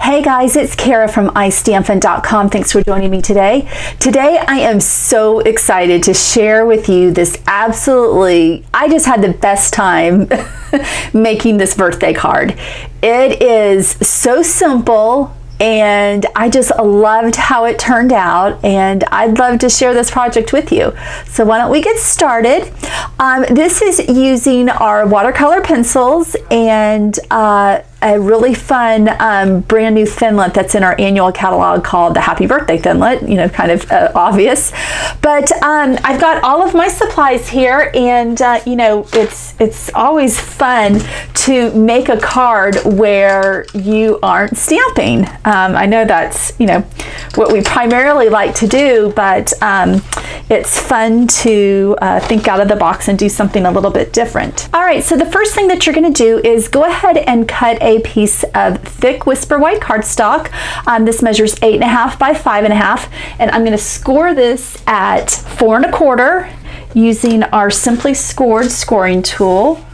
Hey guys, it's Kara from iStampin.com. Thanks for joining me today. Today I am so excited to share with you this I just had the best time making this birthday card. It is so simple and I just loved how it turned out, and I'd love to share this project with you. So why don't we get started? This is using our watercolor pencils and a really fun brand new Thinlit that's in our annual catalog called the Happy Birthday Thinlit, you know, kind of obvious. But I've got all of my supplies here, and you know, it's always fun to make a card where you aren't stamping. I know that's, you know, what we primarily like to do, but it's fun to think out of the box and do something a little bit different. All right, so the first thing that you're going to do is go ahead and cut a piece of thick Whisper White cardstock. This measures 8.5 by 5.5, and I'm going to score this at 4 1/4 using our Simply Scored scoring tool.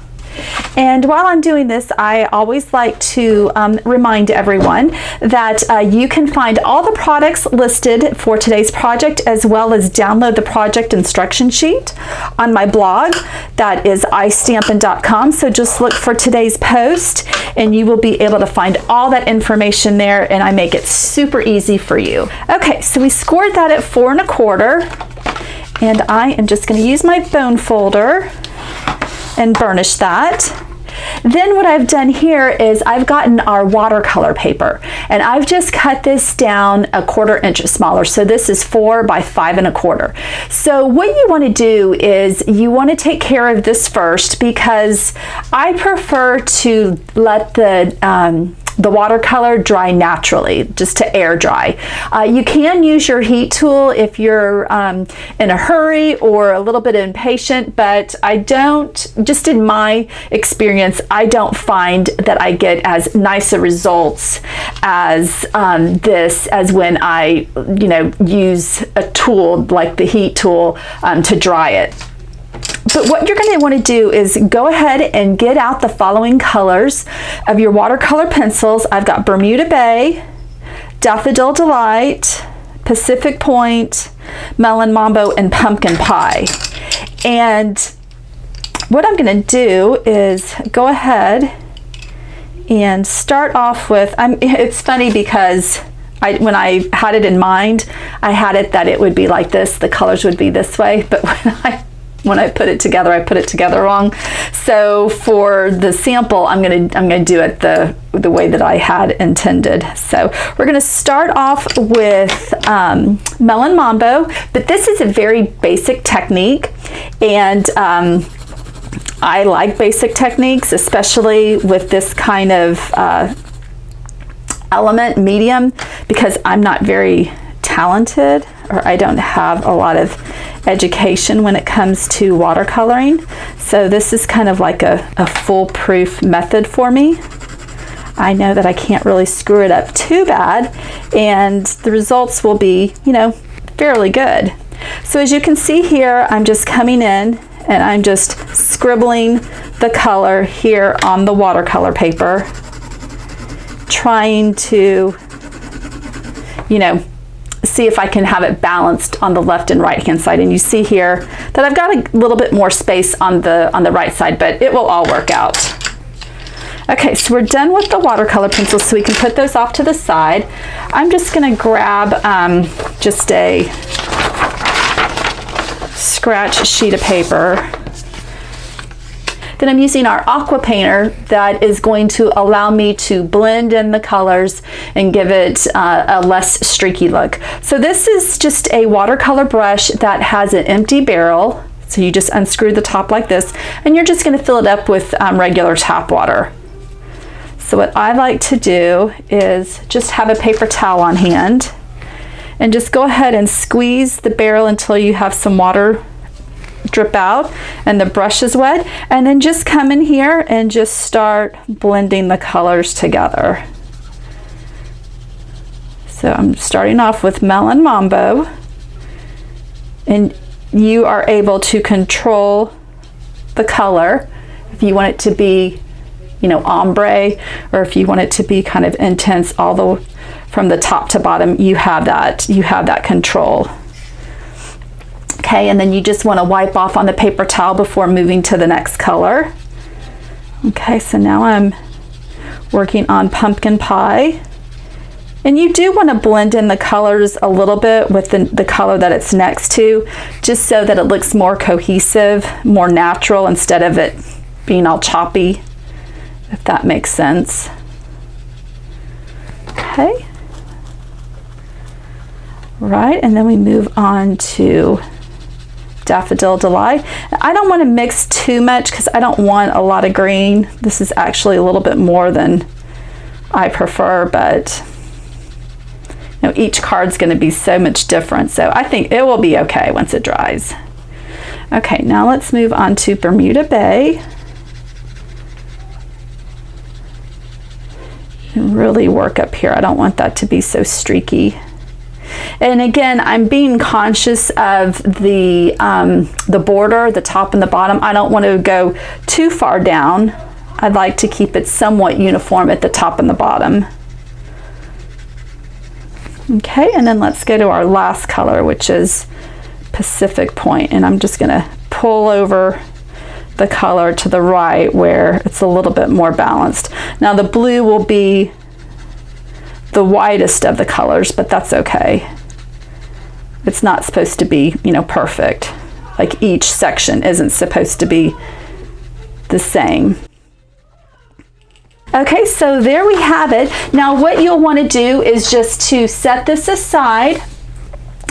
And while I'm doing this, I always like to remind everyone that you can find all the products listed for today's project, as well as download the project instruction sheet on my blog. That is iStampin.com. So just look for today's post and you will be able to find all that information there, and I make it super easy for you. Okay, so we scored that at 4 1/4, and I am just going to use my bone folder and burnish that. Then what I've done here is I've gotten our watercolor paper, and I've just cut this down 1/4 inch smaller. So this is 4 by 5 1/4. So what you want to do is you want to take care of this first, because I prefer to let the watercolor dry naturally, just to air dry. You can use your heat tool if you're in a hurry or a little bit impatient, but I don't, just in my experience, I don't find that I get as nice a results as as when I, you know, use a tool like the heat tool to dry it. But what you're going to want to do is go ahead and get out the following colors of your watercolor pencils. I've got Bermuda Bay, Daffodil Delight, Pacific Point, Melon Mambo, and Pumpkin Pie. And what I'm going to do is go ahead and start off with, it's funny because when I had it in mind, I had it that it would be like this, the colors would be this way, but when I put it together, I put it together wrong. So for the sample, I'm gonna do it the way that I had intended. So we're gonna start off with Melon Mambo, but this is a very basic technique, and I like basic techniques, especially with this kind of element medium, because I'm not very talented, or I don't have a lot of education when it comes to watercoloring. So this is kind of like a foolproof method for me. I know that I can't really screw it up too bad, and the results will be, you know, fairly good. So as you can see here, I'm just coming in and I'm just scribbling the color here on the watercolor paper, trying to, you know, see if I can have it balanced on the left and right hand side. And you see here that I've got a little bit more space on the right side, but it will all work out. Okay, so we're done with the watercolor pencils, so we can put those off to the side. I'm just going to grab just a scratch sheet of paper. Then I'm using our Aqua Painter that is going to allow me to blend in the colors and give it a less streaky look. So this is just a watercolor brush that has an empty barrel. So you just unscrew the top like this, and you're just going to fill it up with regular tap water. So what I like to do is just have a paper towel on hand and just go ahead and squeeze the barrel until you have some water drip out and the brush is wet, and then just come in here and just start blending the colors together. So I'm starting off with Melon Mambo, and you are able to control the color if you want it to be you know, ombre, or if you want it to be kind of intense from the top to bottom, you have that control. Okay, and then you just want to wipe off on the paper towel before moving to the next color. Okay, so now I'm working on pumpkin pie. And you do want to blend in the colors a little bit with the color that it's next to, just so that it looks more cohesive, more natural, instead of it being all choppy, if that makes sense. Okay. Right, and then we move on to Daffodil Delight. I don't want to mix too much because I don't want a lot of green. This is actually a little bit more than I prefer, but you know, each card's going to be so much different, so I think it will be okay once it dries. Okay, now let's move on to Bermuda Bay. And really work up here. I don't want that to be so streaky. And again, I'm being conscious of the border, the top and the bottom. I don't want to go too far down. I'd like to keep it somewhat uniform at the top and the bottom. Okay, and then let's go to our last color, which is Pacific Point. And I'm just going to pull over the color to the right where it's a little bit more balanced. Now the blue will be the widest of the colors, but that's okay. It's not supposed to be, you know, perfect. Like each section isn't supposed to be the same. Okay, so there we have it. Now what you'll want to do is just to set this aside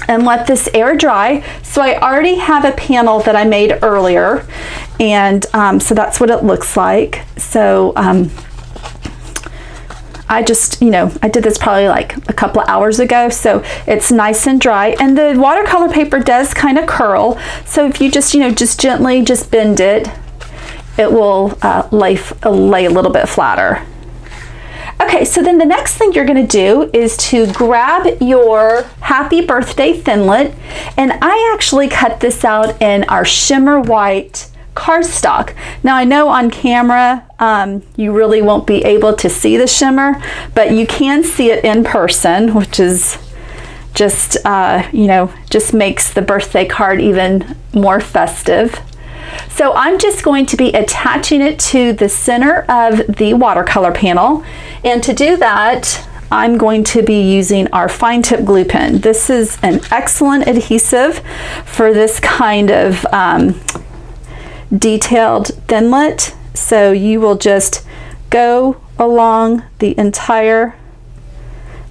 and let this air dry. So I already have a panel that I made earlier, and so that's what it looks like. So I just, you know, I did this probably like a couple of hours ago, so it's nice and dry. And the watercolor paper does kind of curl, so if you just, you know, just gently just bend it, it will lay a little bit flatter. Okay, so then the next thing you're going to do is to grab your Happy Birthday Thinlit, and I actually cut this out in our Shimmer White cardstock. Now I know on camera you really won't be able to see the shimmer, but you can see it in person, which is just you know, just makes the birthday card even more festive. So I'm just going to be attaching it to the center of the watercolor panel, and to do that I'm going to be using our fine tip glue pen. This is an excellent adhesive for this kind of detailed Thinlit. So you will just go along the entire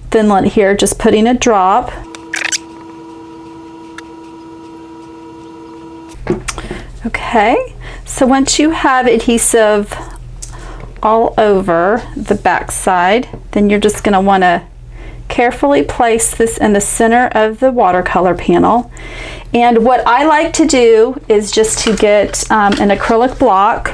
Thinlit here, just putting a drop. Okay, so once you have adhesive all over the back side, then you're just going to want to carefully place this in the center of the watercolor panel. And what I like to do is just to get an acrylic block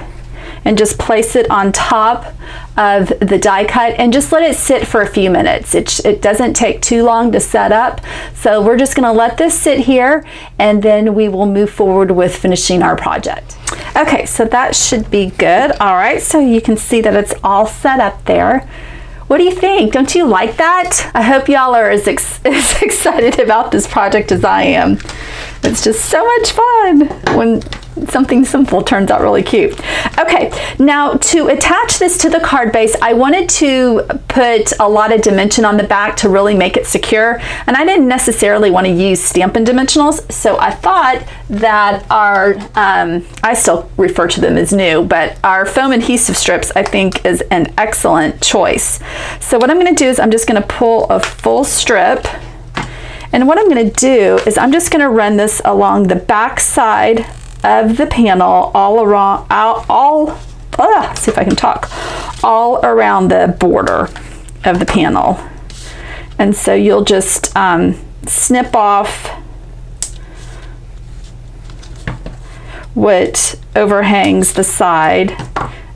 and just place it on top of the die cut and just let it sit for a few minutes. It doesn't take too long to set up, so we're just going to let this sit here, and then we will move forward with finishing our project. Okay, so that should be good. All right, so you can see that it's all set up there. What do you think? Don't you like that? I hope y'all are as excited about this project as I am. It's just so much fun when something simple turns out really cute. Okay, now to attach this to the card base, I wanted to put a lot of dimension on the back to really make it secure, and I didn't necessarily want to use Stampin' Dimensionals, so I thought that our, I still refer to them as new, but our foam adhesive strips I think is an excellent choice. So what I'm going to do is I'm just going to pull a full strip, and what I'm going to do is I'm just going to run this along the back side of the panel all around, see if I can talk, all around the border of the panel. And so you'll just snip off what overhangs the side,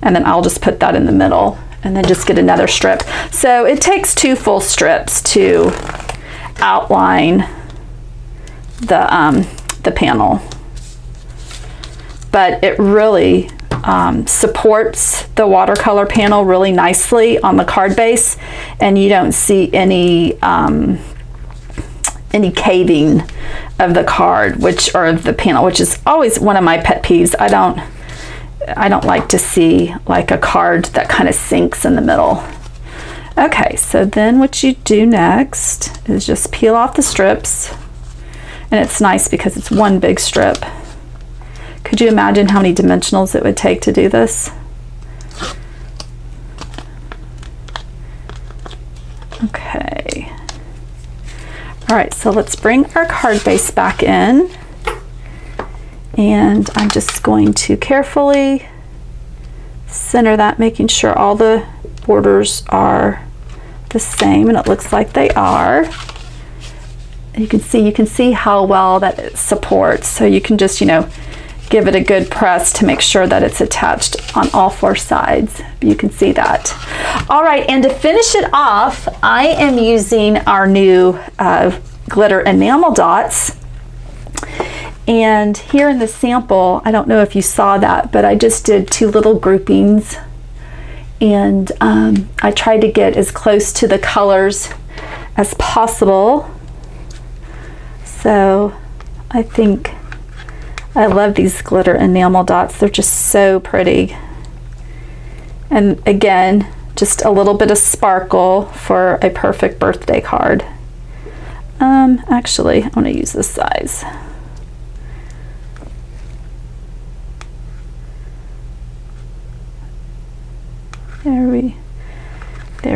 and then I'll just put that in the middle and then just get another strip. So it takes 2 full strips to outline the panel, but it really supports the watercolor panel really nicely on the card base, and you don't see any caving of the card, or of the panel, which is always one of my pet peeves. I don't like to see like a card that kind of sinks in the middle. Okay, so then what you do next is just peel off the strips, and it's nice because it's one big strip. Could you imagine how many dimensionals it would take to do this? Okay. All right, so let's bring our card base back in, and I'm just going to carefully center that, making sure all the borders are the same, and it looks like they are. You can see how well that supports, so you can just, give it a good press to make sure that it's attached on all four sides. You can see that. All right, and to finish it off, I am using our new glitter enamel dots. And here in the sample, I don't know if you saw that, but I just did two little groupings, and I tried to get as close to the colors as possible. So I think I love these glitter enamel dots. They're just so pretty. And again, just a little bit of sparkle for a perfect birthday card. Actually, I'm gonna use this size. There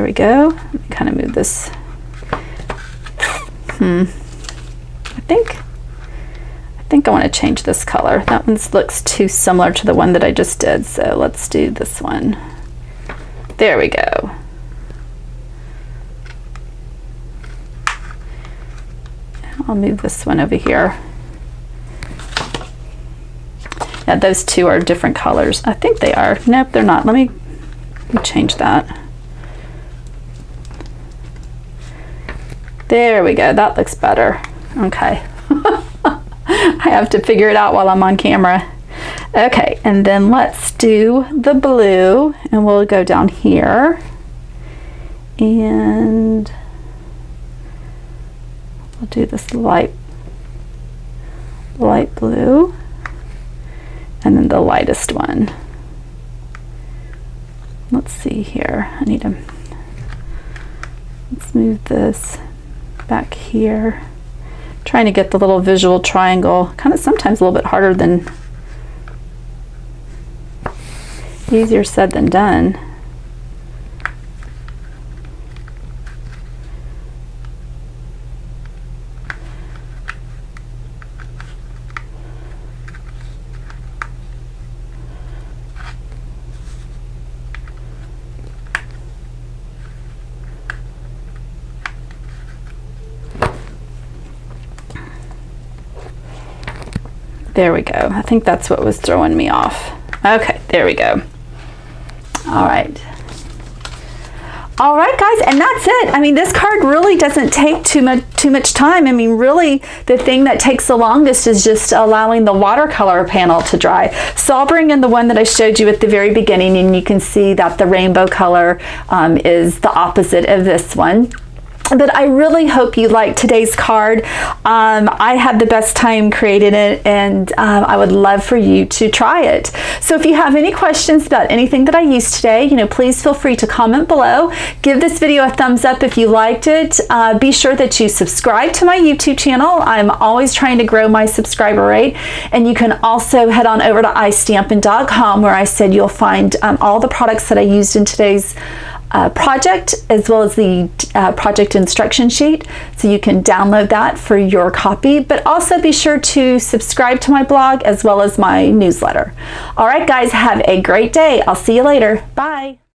we go. Let me kind of move this. I think I want to change this color. That one looks too similar to the one that I just did, so let's do this one. There we go. I'll move this one over here. Yeah, those two are different colors. I think they are. Nope, they're not. Let me change that. There we go. That looks better. Okay. I have to figure it out while I'm on camera. Okay, and then let's do the blue, and we'll go down here, and we'll do this light blue, and then the lightest one. Let's see here. Let's move this back here. Trying to get the little visual triangle, kind of sometimes a little bit harder than, easier said than done. There we go. I think that's what was throwing me off. Okay, there we go. All right. All right, guys, and that's it. I mean, this card really doesn't take too much time. I mean, really, the thing that takes the longest is just allowing the watercolor panel to dry. So I'll bring in the one that I showed you at the very beginning, and you can see that the rainbow color is the opposite of this one. But I really hope you liked today's card. I had the best time creating it, and I would love for you to try it. So if you have any questions about anything that I used today, please feel free to comment below. Give this video a thumbs up if you liked it. Be sure that you subscribe to my YouTube channel. I'm always trying to grow my subscriber rate. And you can also head on over to istampin.com, where I said you'll find all the products that I used in today's project, as well as the project instruction sheet, so you can download that for your copy. But also be sure to subscribe to my blog as well as my newsletter. All right, guys, have a great day. I'll see you later. Bye.